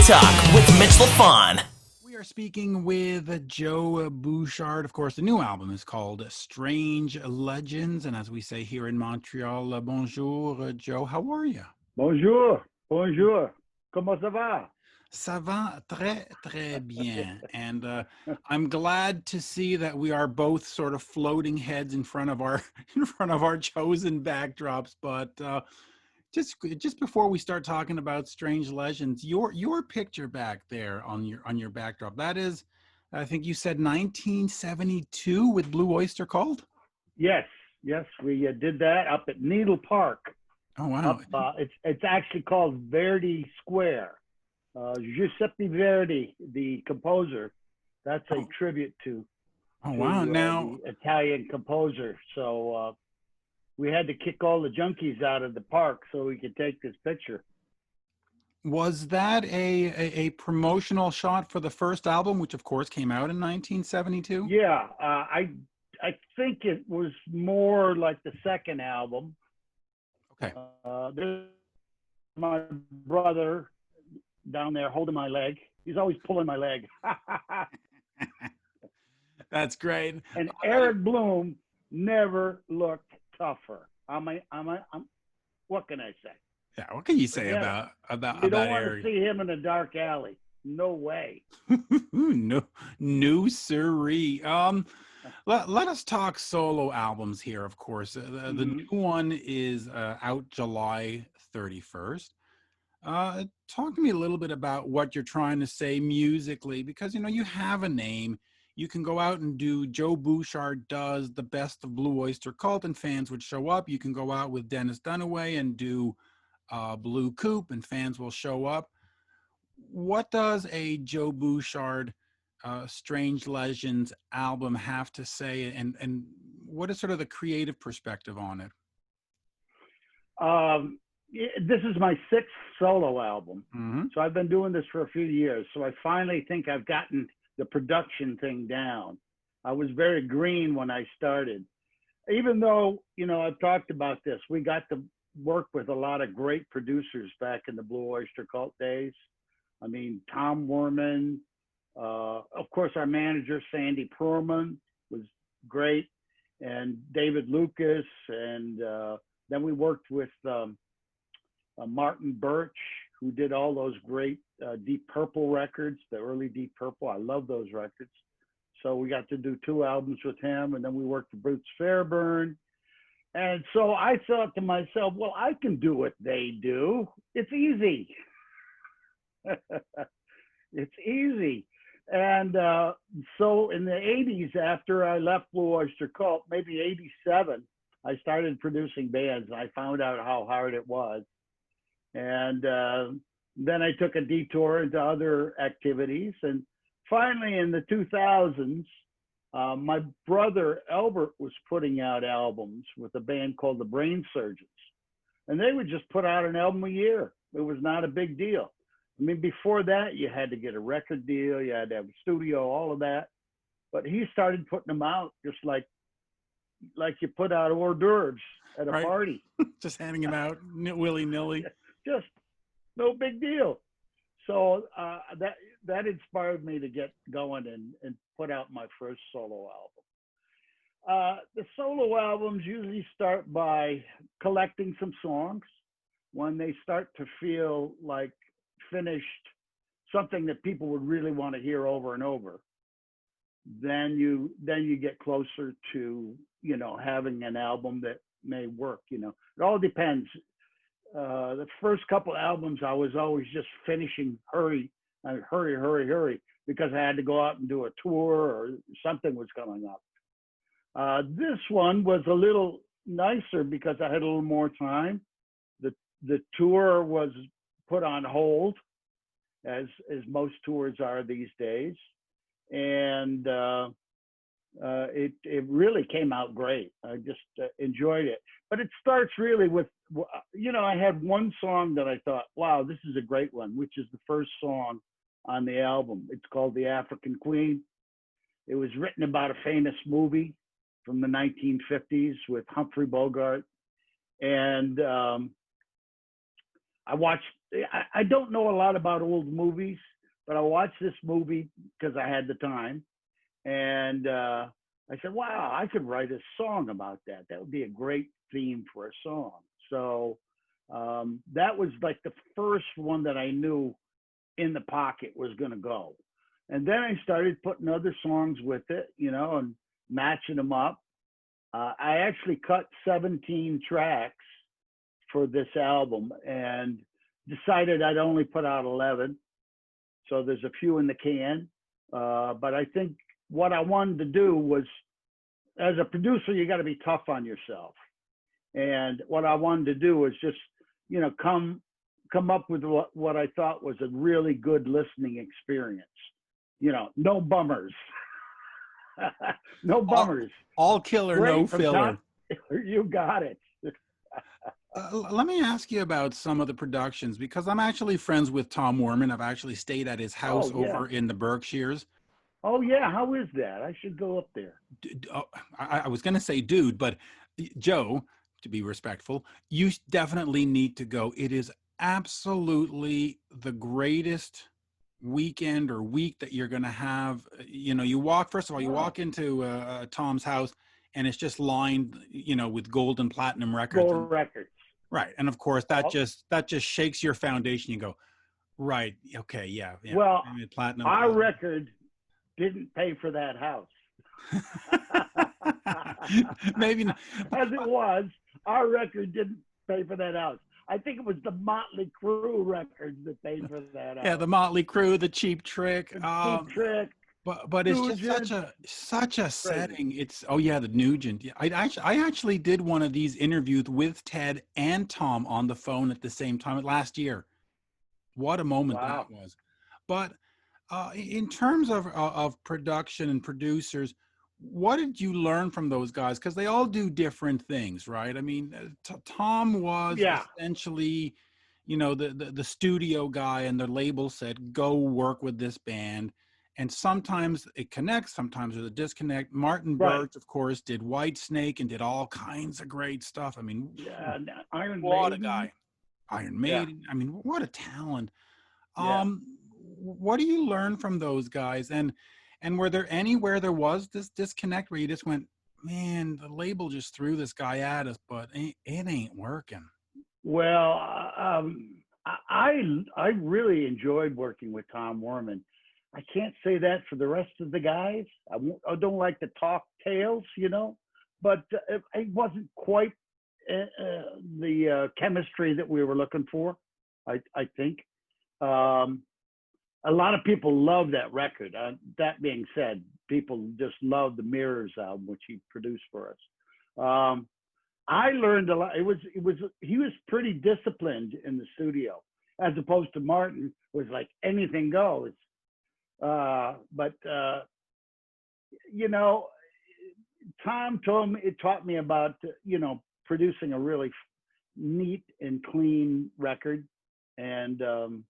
Talk with Mitch Lafon. We are speaking with Joe Bouchard. Of course, the new album is called Strange Legends. And as we say here in Montreal, bonjour, Joe. How are you? Bonjour, bonjour. Comment ça va? Ça va très, très bien. And I'm glad to see that we are both sort of floating heads in front of our chosen backdrops. But just before we start talking about Strange Legends, your picture back there on your backdrop, that is, I think you said 1972 with Blue Öyster Cult? Yes, we did that up at Needle Park. Oh wow! It's actually called Verdi Square. Giuseppe Verdi, the composer, that's a tribute to. Oh wow! Now the Italian composer. So we had to kick all the junkies out of the park so we could take this picture. Was that a promotional shot for the first album, which of course came out in 1972? Yeah, I think it was more like the second album. Okay. There's my brother down there holding my leg. He's always pulling my leg. That's great. And Eric Bloom never looked tougher. What can I say? Yeah, what can you say about you don't want Eric? to see him in a dark alley. No way. no siree. Let us talk solo albums here, of course. The new one is out July 31st. Talk to me a little bit about what you're trying to say musically, because, you have a name. You can go out and do Joe Bouchard does the best of Blue Öyster Cult and fans would show up. You can go out with Dennis Dunaway and do Blue Coupe and fans will show up. What does a Joe Bouchard Strange Legends album have to say, and what is sort of the creative perspective on it? This is my sixth solo album. Mm-hmm. So I've been doing this for a few years. So I finally think I've gotten the production thing down. I was very green when I started. Even though, I've talked about this, we got to work with a lot of great producers back in the Blue Öyster Cult days. I mean, Tom Werman, of course, our manager, Sandy Perlman, was great, and David Lucas, and then we worked with Martin Birch, who did all those great Deep Purple records, the early Deep Purple. I love those records. So we got to do 2 albums with him, and then we worked with Bruce Fairbairn. And so I thought to myself, well, I can do what they do. It's easy. It's easy. And so in the 80s, after I left Blue Öyster Cult, maybe 87, I started producing bands. And I found out how hard it was. And then I took a detour into other activities. And finally, in the 2000s, my brother Albert was putting out albums with a band called the Brain Surgeons. And they would just put out an album a year. It was not a big deal. I mean, before that, you had to get a record deal, you had to have a studio, all of that. But he started putting them out just like you put out hors d'oeuvres at a party. Just handing them out willy-nilly. Just no big deal. So that inspired me to get going and put out my first solo album. The solo albums usually start by collecting some songs. When they start to feel like finished, something that people would really want to hear over and over, then you get closer to having an album that may work. It all depends. The first couple albums, I was always just finishing hurry, because I had to go out and do a tour or something was coming up. This one was a little nicer because I had a little more time. The tour was put on hold, as most tours are these days, and it really came out great. I just enjoyed it. But it starts really with, I had one song that I thought, wow, this is a great one, which is the first song on the album. It's called The African Queen. It was written about a famous movie from the 1950s with Humphrey Bogart. And I watched. I don't know a lot about old movies, but I watched this movie because I had the time, and I said, "Wow, I could write a song about that. That would be a great theme for a song." So that was like the first one that I knew in the pocket was going to go. And then I started putting other songs with it, and matching them up. I actually cut 17 tracks for this album and decided I'd only put out 11. So there's a few in the can. But I think what I wanted to do was, as a producer, you got to be tough on yourself. And what I wanted to do was just, come up with what I thought was a really good listening experience. No bummers. No bummers. All killer, Great no filler. You got it. Let me ask you about some of the productions, because I'm actually friends with Tom Werman. I've actually stayed at his house over in the Berkshires. Oh, yeah. How is that? I should go up there. I was going to say, dude, but Joe, to be respectful, you definitely need to go. It is absolutely the greatest weekend or week that you're going to have. You walk, first of all, you walk into Tom's house, and it's just lined, with gold and platinum records. Gold records. Right. And of course that just shakes your foundation. You go, right. Okay. Yeah. Well, platinum. Our record didn't pay for that house. Maybe not. As it was, our record didn't pay for that house. I think it was the Motley Crue records that paid for that house. Yeah. The Motley Crue, the Cheap Trick. Cheap Trick. But it's just such a setting. It's the Nugent. I actually did one of these interviews with Ted and Tom on the phone at the same time last year. What a moment that was. But in terms of production and producers, what did you learn from those guys? Because they all do different things, right? I mean, Tom was essentially, the studio guy, and the label said, go work with this band. And sometimes it connects, sometimes there's a disconnect. Martin Birch, of course, did Whitesnake and did all kinds of great stuff. I mean, Iron what Maiden. A guy. Iron Maiden. Yeah. I mean, what a talent. What do you learn from those guys? And were there anywhere there was this disconnect where you just went, man, the label just threw this guy at us, but it ain't working? Well, I really enjoyed working with Tom Werman. I can't say that for the rest of the guys. I don't like to talk tales, but it wasn't quite the chemistry that we were looking for, I think. A lot of people love that record. That being said, people just love the Mirrors album, which he produced for us. I learned a lot. He was pretty disciplined in the studio, as opposed to Martin, was like anything goes. Tom taught me about, producing a really neat and clean record. And that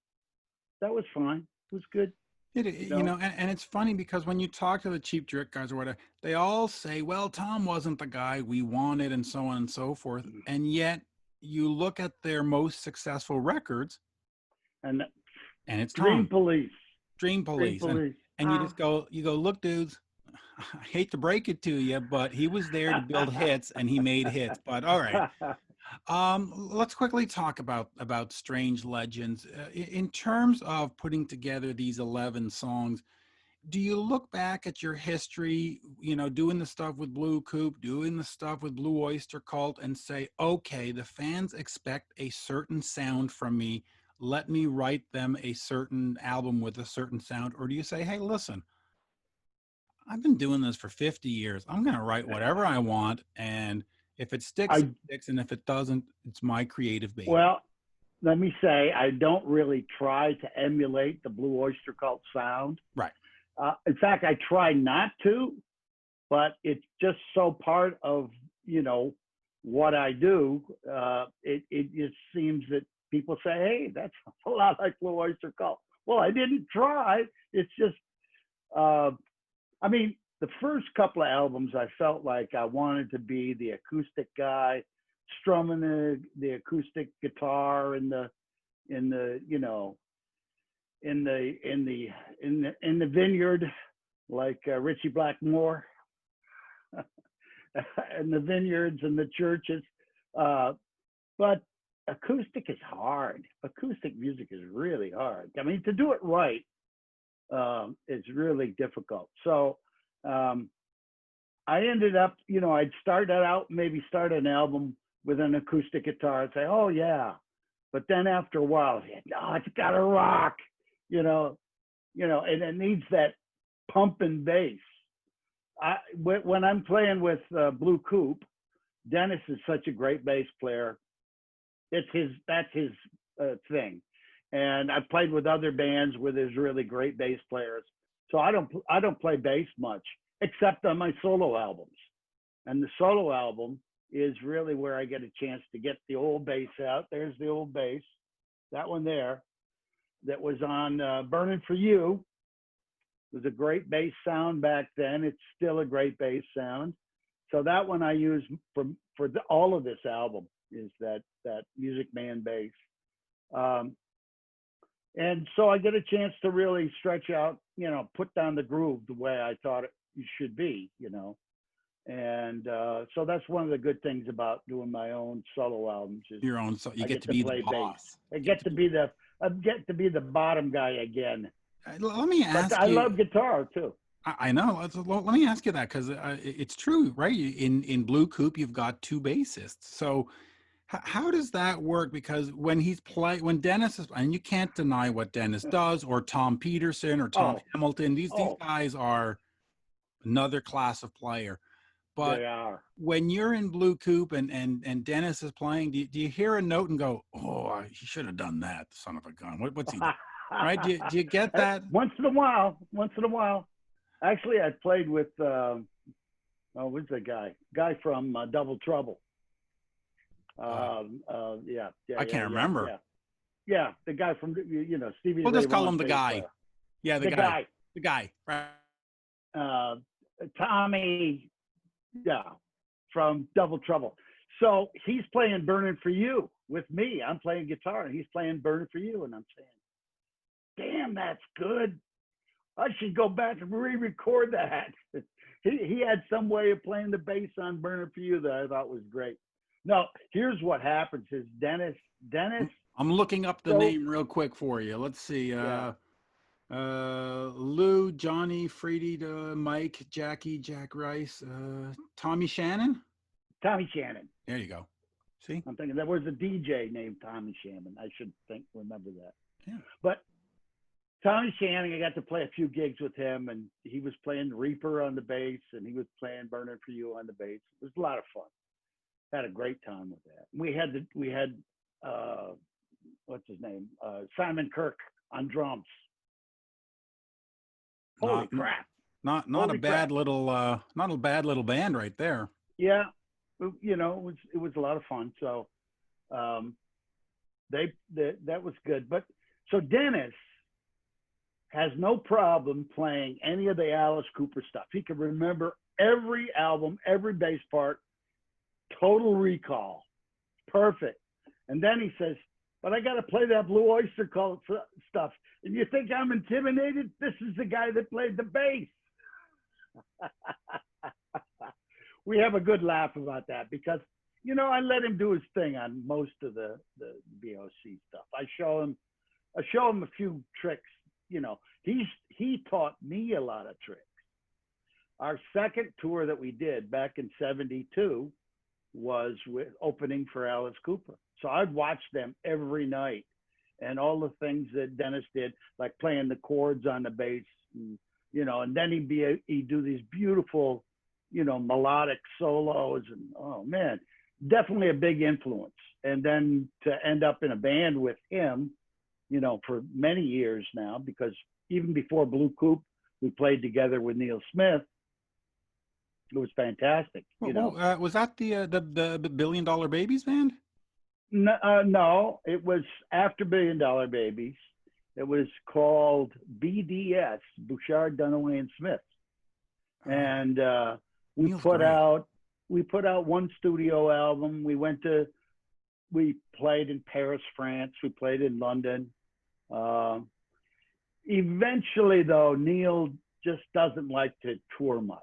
was fine. It was good. And it's funny because when you talk to the Cheap Trick guys or whatever, they all say, well, Tom wasn't the guy we wanted and so on and so forth. And yet you look at their most successful records and it's Tom. Dream Police. And you just go, look, dudes, I hate to break it to you, but he was there to build hits and he made hits. But all right. Let's quickly talk about Strange Legends. In terms of putting together these 11 songs, do you look back at your history, doing the stuff with Blue Coupe, doing the stuff with Blue Öyster Cult, and say, okay, the fans expect a certain sound from me. Let me write them a certain album with a certain sound? Or do you say, hey, listen, I've been doing this for 50 years. I'm going to write whatever I want. And if it sticks, it sticks. And if it doesn't, it's my creative baby. Well, let me say, I don't really try to emulate the Blue Öyster Cult sound. Right. In fact, I try not to, but it's just so part of, what I do. It just seems that people say, hey, that's a lot like Blue Öyster Cult. Well, I didn't try. It's just, the first couple of albums, I felt like I wanted to be the acoustic guy, strumming the acoustic guitar and the in the, you know, in the vineyard, like Richie Blackmore, and the vineyards and the churches. But acoustic is hard. Acoustic music is really hard. I mean, to do it right, it's really difficult. So I ended up, you know, I'd start an album with an acoustic guitar and say, oh yeah. But then after a while, no, it's gotta rock, you know, and it needs that pump and bass. When I'm playing with Blue Coupe, Dennis is such a great bass player. That's his thing. And I've played with other bands where there's really great bass players. So I don't play bass much, except on my solo albums. And the solo album is really where I get a chance to get the old bass out. There's the old bass, that one there, that was on Burning for You. It was a great bass sound back then. It's still a great bass sound. So that one I use for all of this album is that Music Man bass. And so I get a chance to really stretch out, you know, put down the groove the way I thought it should be, you know. And so that's one of the good things about doing my own solo albums is your own. So you get to be the boss. I get to be the bottom guy again. Let me ask but I love guitar too. I know. Let me ask you that because it's true, right? In Blue Coupe, you've got two bassists. So how does that work? Because when Dennis is, and you can't deny what Dennis does, or Tom Peterson or Tom Hamilton, these guys are another class of player. But they are. When you're in Blue Coupe and Dennis is playing, do you hear a note and go, "Oh, he should have done that, son of a gun"? What's he doing? Right? Do you get that? Once in a while. Actually, I played with what's the guy from Double Trouble? Yeah, I can't remember. Yeah, the guy from Stevie. We'll just call him the guy. Player. Yeah, the guy. Right. Tommy. Yeah, from Double Trouble. So he's playing "Burning for You" with me. I'm playing guitar, and he's playing "Burning for You," and I'm saying, "Damn, that's good. I should go back and re-record that." He had some way of playing the bass on "Burning for You" that I thought was great. No, here's what happens: is Dennis. I'm looking up the name real quick for you. Let's see. Lou, Johnny, Freddie, Mike, Jackie, Jack Rice, Tommy Shannon. Tommy Shannon. There you go. See, I'm thinking there was a DJ named Tommy Shannon. I should remember that. Yeah. But Tommy Shannon, I got to play a few gigs with him, and he was playing Reaper on the bass, and he was playing "Burning for You" on the bass. It was a lot of fun. Had a great time with that. We had what's his name? Simon Kirk on drums. Holy crap! Not a bad little band right there. Yeah, you know, it was a lot of fun. So that was good. But so Dennis has no problem playing any of the Alice Cooper stuff. He can remember every album, every bass part, total recall, perfect. And then he says, "But I got to play that Blue Öyster Cult stuff. And you think I'm intimidated? This is the guy that played the bass." We have a good laugh about that because, you know, I let him do his thing on most of the BOC stuff. I show him a few tricks. You know, he taught me a lot of tricks. Our second tour that we did back in '72 was with opening for Alice Cooper. So I'd watch them every night and all the things that Dennis did, like playing the chords on the bass, and, you know, and then he'd do these beautiful, you know, melodic solos, and oh man, definitely a big influence. And then to end up in a band with him, you know, for many years now, because even before Blue Coupe, we played together with Neil Smith. It was fantastic. You know, was that the $1 Billion Babies band? No, it was after $1 Billion Babies. It was called BDS, Bouchard, Dunaway, and Smith. And we put out one studio album. We went to we played in Paris, France. We played in London. Eventually, though, Neil just doesn't like to tour much.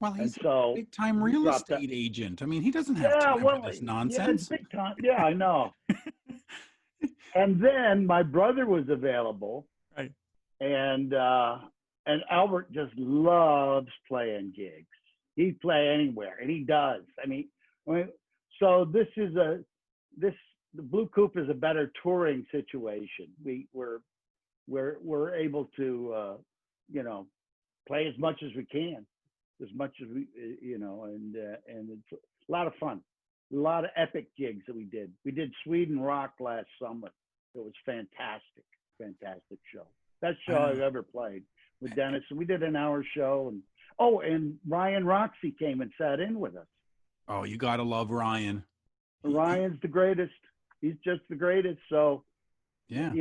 Well, he's so a big-time he real dropped estate agent. I mean, he doesn't have Yeah, time well, for this yeah, it's nonsense. big time. Yeah, I know. And then my brother was available, Right. and Albert just loves playing gigs. He'd play anywhere, and he does. I mean, so the Blue Coupe is a better touring situation. We're able to play as much as we can, as much as we and it's a lot of fun. A lot of epic gigs that we did. We did Sweden Rock last summer. It was fantastic show. Best show I've ever played with Dennis. We did an hour show, and Ryan Roxy came and sat in with us. Oh, you gotta love Ryan. Ryan's the greatest. He's just the greatest. So, yeah,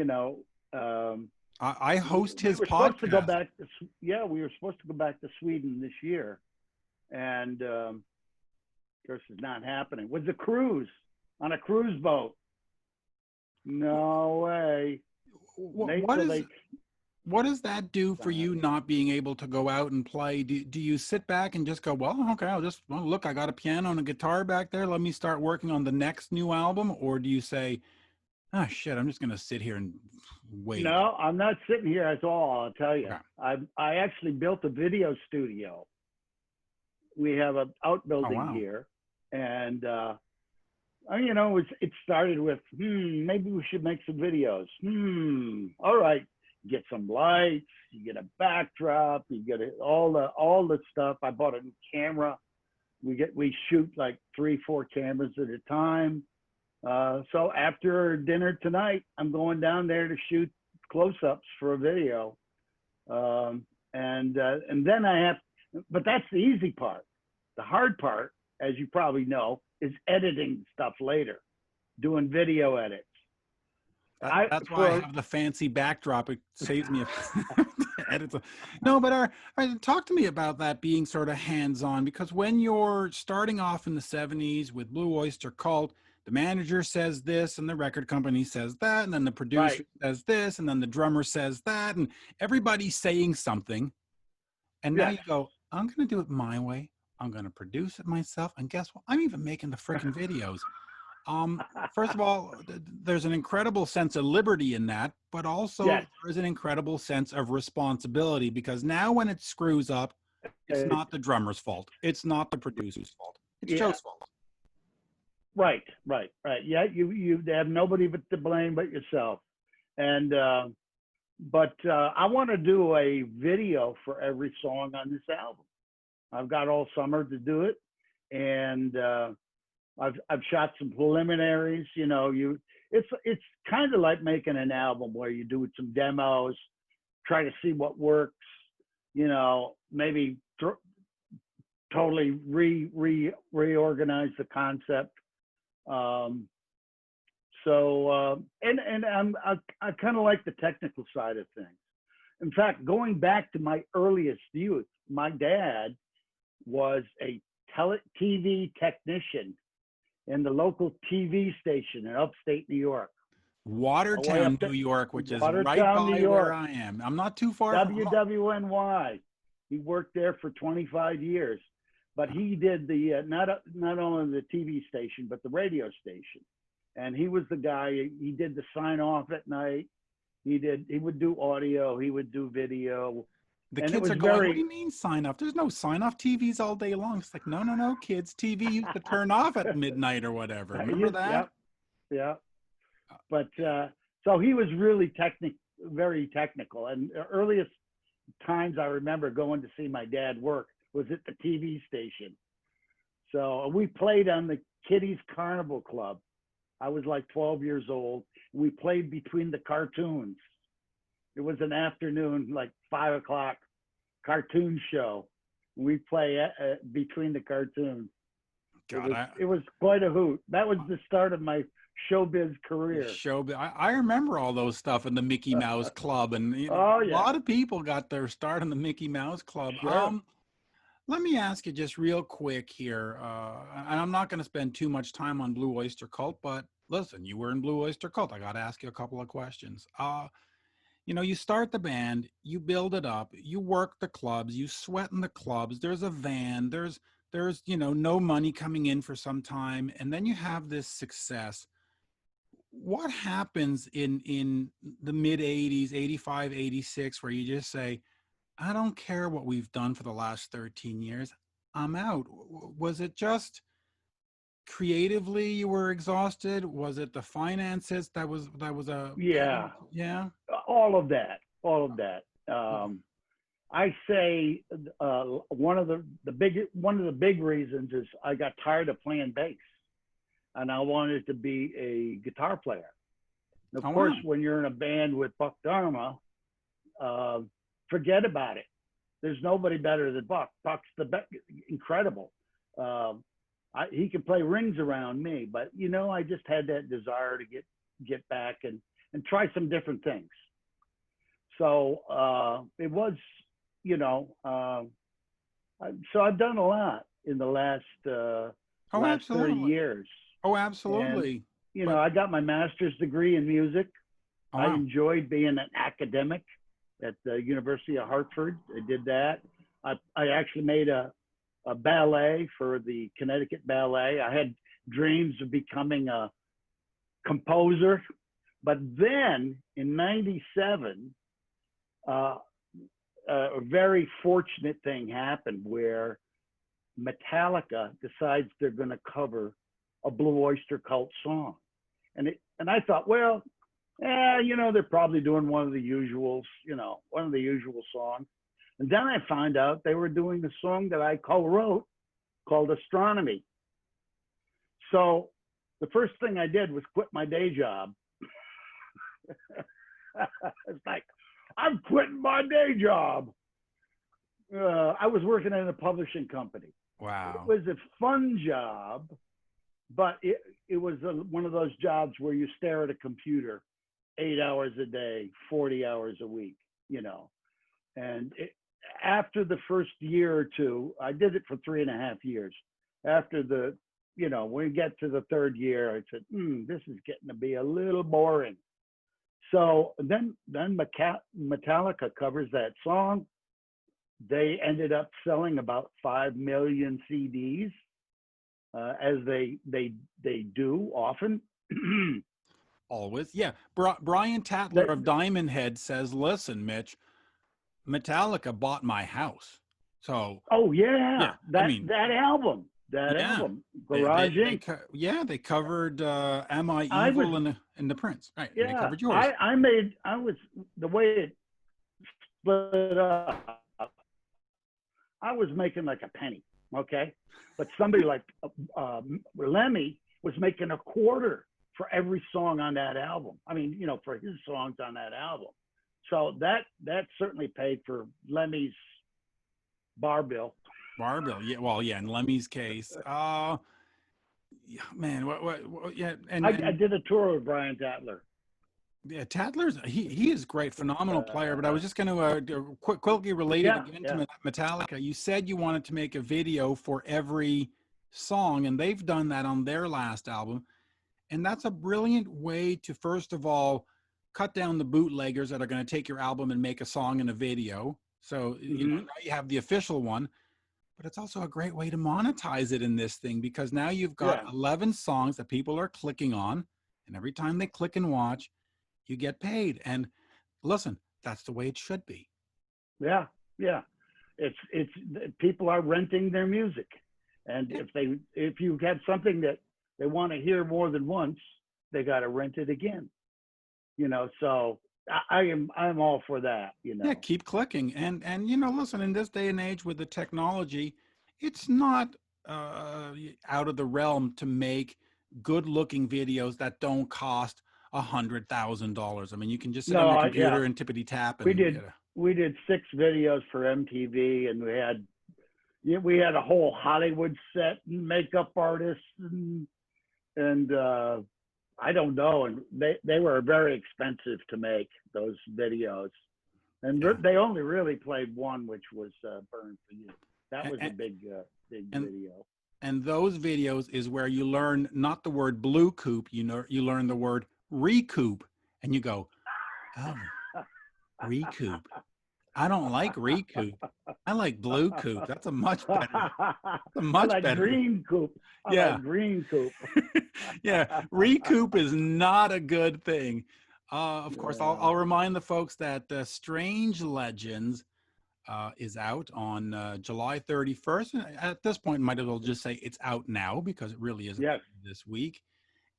I host his podcast. We were supposed to go back to Sweden this year, and of course, it's not happening. It was a cruise on a cruise boat. No way. What does that do for you not being able to go out and play? Do you sit back and just go, well, okay, look, I got a piano and a guitar back there. Let me start working on the next new album. Or do you say, oh, shit, I'm just going to sit here and wait? No, I'm not sitting here at all, I'll tell you. Okay. I actually built a video studio. We have an outbuilding here. And, it started with, maybe we should make some videos. All right. Get some lights, you get a backdrop, you get all the stuff. I bought a new camera. We shoot like 3-4 cameras at a time. So after dinner tonight, I'm going down there to shoot close-ups for a video. And then but that's the easy part. The hard part, as you probably know, is editing stuff later, doing video edits. That's why I have the fancy backdrop. It saves me to edit. No, but talk to me about that being sort of hands-on, because when you're starting off in the 70s with Blue Öyster Cult, the manager says this and the record company says that, and then the producer says this, and then the drummer says that, and everybody's saying something. And now you go, I'm going to do it my way. I'm going to produce it myself. And guess what? I'm even making the freaking videos. First of all, there's an incredible sense of liberty in that, but also there's an incredible sense of responsibility, because now when it screws up, it's not the drummer's fault. It's not the producer's fault. It's Joe's fault. Right. Yeah, you have nobody to blame but yourself. And but I want to do a video for every song on this album. I've got all summer to do it, and I've shot some preliminaries. It's kind of like making an album where you do some demos, try to see what works. Maybe totally reorganize the concept. I kind of like the technical side of things. In fact, going back to my earliest youth, my dad was a TV technician in the local TV station in upstate New York. Watertown, New York, which is right by where I am. I'm not too far from WWNY. He worked there for 25 years, but he did the not only the TV station but the radio station, and he was the guy. He did the sign off at night. He would do audio. He would do video. The kids are going, what do you mean sign off? There's no sign off. TV's all day long. It's like, no, kids. TV used to turn off at midnight or whatever. Remember that? Yeah. But so he was really very technical. And the earliest times I remember going to see my dad work was at the TV station. So we played on the Kiddies Carnival Club. I was like 12 years old. We played between the cartoons. It was an afternoon, like 5 o'clock cartoon show. We play between the cartoons. It was quite a hoot. That was the start of my showbiz career. I remember all those stuff in the Mickey Mouse Club, and a lot of people got their start in the Mickey Mouse Club. Sure. Let me ask you just real quick here, and I'm not going to spend too much time on Blue Öyster Cult, but listen, you were in Blue Oyster Cult. I got to ask you a couple of questions. You start the band, you build it up, you work the clubs, you sweat in the clubs. There's a van, there's no money coming in for some time, and then you have this success. What happens in the mid 80s, 85, 86, where you just say, I don't care what we've done for the last 13 years. I'm out. Was it just creatively you were exhausted? Was it the finances that was a Yeah, yeah? all of that. I say one of the big reasons is I got tired of playing bass, and I wanted to be a guitar player. And of course, Wow. when you're in a band with Buck Dharma, forget about it. There's nobody better than Buck. Buck's incredible. He can play rings around me, but I just had that desire to get back and try some different things. So it was, so I've done a lot in the last Oh, last 30 absolutely. years. Oh, absolutely. And, I got my master's degree in music. Oh, I wow. enjoyed being an academic at the University of Hartford. I did that. I actually made a ballet for the Connecticut Ballet. I had dreams of becoming a composer. But then in 97, a very fortunate thing happened where Metallica decides they're going to cover a Blue Oyster Cult song. And I thought, well, they're probably doing one of the usual songs. And then I found out they were doing the song that I co-wrote called Astronomy. So the first thing I did was quit my day job. It's like, I'm quitting my day job. I was working in a publishing company. Wow. It was a fun job, but it was one of those jobs where you stare at a computer 8 hours a day, 40 hours a week, And after the first year or two, I did it for 3.5 years. After when we get to the third year, I said, this is getting to be a little boring. So then Metallica covers that song. They ended up selling about 5 million CDs, as they do often. Always. Yeah. Brian Tatler of Diamond Head says, listen, Mitch, Metallica bought my house. So. Oh, yeah. That album. Album. Garage Inc. They covered Am I Evil and the Prince. Right. Yeah. And they covered yours. I was, the way it split up, I was making like a penny, okay? But somebody like Lemmy was making a quarter for every song on that album. I mean, for his songs on that album. So that certainly paid for Lemmy's bar bill. Bar bill, yeah. Well, yeah. In Lemmy's case, man, what? Yeah. And I did a tour with Brian Tatler. Yeah, Tatler's he is great, phenomenal player. But I was just going to quickly relate it again to Metallica. You said you wanted to make a video for every song, and they've done that on their last album. And that's a brilliant way to, first of all, cut down the bootleggers that are going to take your album and make a song and a video. So now you have the official one, but it's also a great way to monetize it in this thing, because now you've got 11 songs that people are clicking on, and every time they click and watch, you get paid. And listen, that's the way it should be. Yeah. It's people are renting their music, and if you have something that they want to hear more than once, they got to rent it again. So I'm all for that. Yeah, keep clicking, and listen, in this day and age with the technology, it's not out of the realm to make good-looking videos that don't cost $100,000. I mean, you can just sit on your computer and tippity tap. And we did 6 videos for MTV, and we had a whole Hollywood set and makeup artists and I don't know, and they were very expensive to make, those videos, and they only really played one, which was Burn for You. That was a big video. And those videos is where you learn not the word Blue Coupe, you learn the word recoup, and you go, oh, recoup. I don't like recoup. I like Blue Coupe. That's a much better. A I much like better. green coupe. I Yeah. like green coupe. Yeah, recoup is not a good thing. Of course, Yeah. I'll remind the folks that Strange Legends is out on July 31st. At this point, might as well just say it's out now because it really isn't Yes. this week.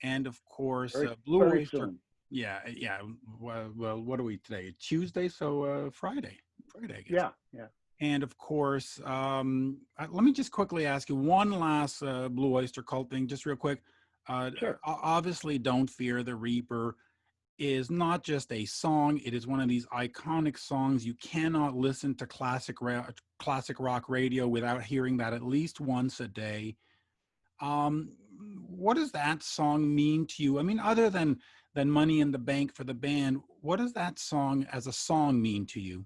And of course, Very, Blue very Oyster. soon. Yeah, yeah. Well, what are we today? Tuesday, so Friday, I guess. Yeah, yeah. And of course, let me just quickly ask you one last Blue Oyster Cult thing, just real quick. Sure. Obviously, Don't Fear the Reaper is not just a song. It is one of these iconic songs. You cannot listen to classic rock radio without hearing that at least once a day. What does that song mean to you? I mean, other than Money in the Bank for the band, what does that song as a song mean to you?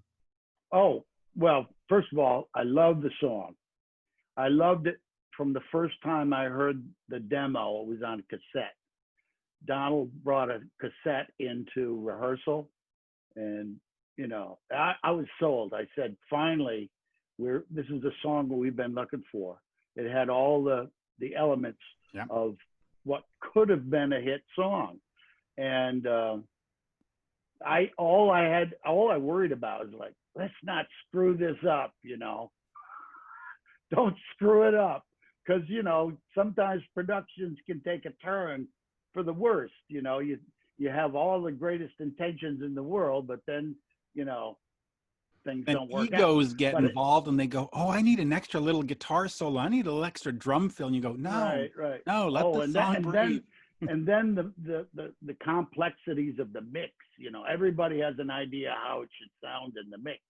Oh, well, first of all, I love the song. I loved it from the first time I heard the demo. It was on cassette. Donald brought a cassette into rehearsal, and I was sold. I said, finally, this is the song that we've been looking for. It had all the elements of what could have been a hit song, and all I worried about is like, let's not screw this up, Don't screw it up, because sometimes productions can take a turn for the worst. You have all the greatest intentions in the world, but then things don't work out. Egos get involved, and they go, "Oh, I need an extra little guitar solo. I need a little extra drum fill." And you go, "No, right. No, let the song breathe." And then the complexities of the mix. Everybody has an idea how it should sound in the mix,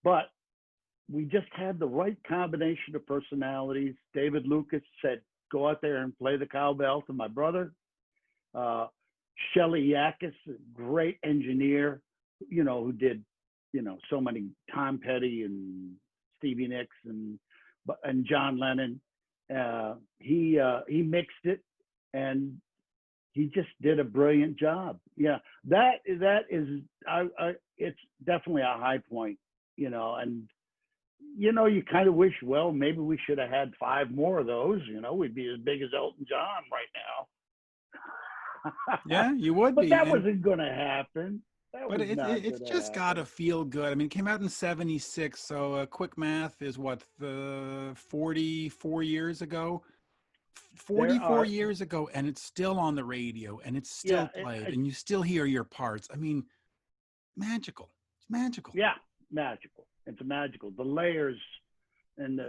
but we just had the right combination of personalities. David Lucas said, "Go out there and play the cowbell," to my brother. Shelly Yakis, a great engineer, who did, so many Tom Petty and Stevie Nicks and John Lennon. He mixed it, and he just did a brilliant job. Yeah, that is it's definitely a high point, and you kind of wish, well, maybe we should have had 5 more of those. We'd be as big as Elton John right now. Yeah, you would but be. That wasn't going to happen. But it's just got to feel good. I mean, it came out in '76, so quick math is what, 44 years ago? 44 years ago, and it's still on the radio, and it's still played, and you still hear your parts. I mean, magical. It's magical. Yeah, magical. It's magical. The layers and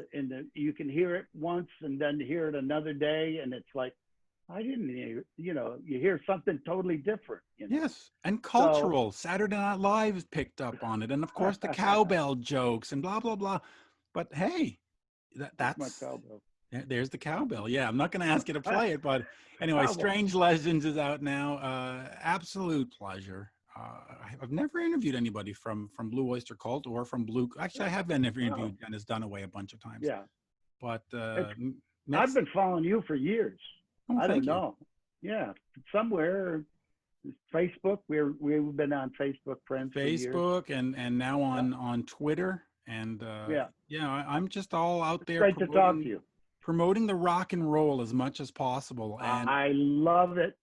you can hear it once and then hear it another day, and it's like, I didn't hear, you hear something totally different. Yes, and cultural. Saturday Night Live picked up on it, and of course the cowbell jokes and blah blah blah. But hey, that's my cowbell. There's the cowbell. Yeah, I'm not going to ask you to play it, but anyway, Strange Legends is out now. Absolute pleasure. I've never interviewed anybody from Blue Öyster Cult or from Blue. Actually, I have been interviewed Dennis Dunaway a bunch of times. Yeah, but I've been following you for years. Oh, I don't know. Yeah, somewhere, Facebook. We've been on Facebook friends. Facebook for years. and now on Twitter, and I'm just all out there. Great to talk to you. Promoting the rock and roll as much as possible. And I love it.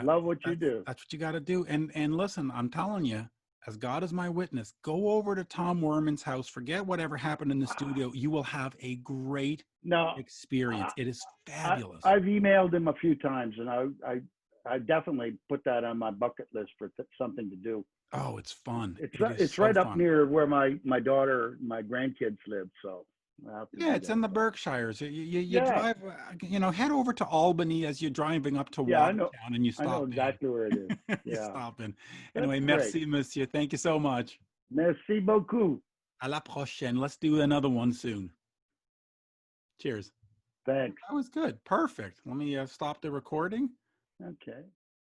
Love what you do. That's what you got to do. And listen, I'm telling you, as God is my witness, go over to Tom Werman's house. Forget whatever happened in the studio. You will have a great experience. It is fabulous. I've emailed him a few times, and I definitely put that on my bucket list for something to do. Oh, it's fun. It's right up near where my daughter, my grandkids live. So. Yeah, it's in the Berkshires. You drive, head over to Albany as you're driving up to Watertown, and you stop. I know exactly where it is. Yeah. You stop in. Anyway, merci, monsieur. Thank you so much. Merci beaucoup. À la prochaine. Let's do another one soon. Cheers. Thanks. That was good. Perfect. Let me stop the recording. Okay.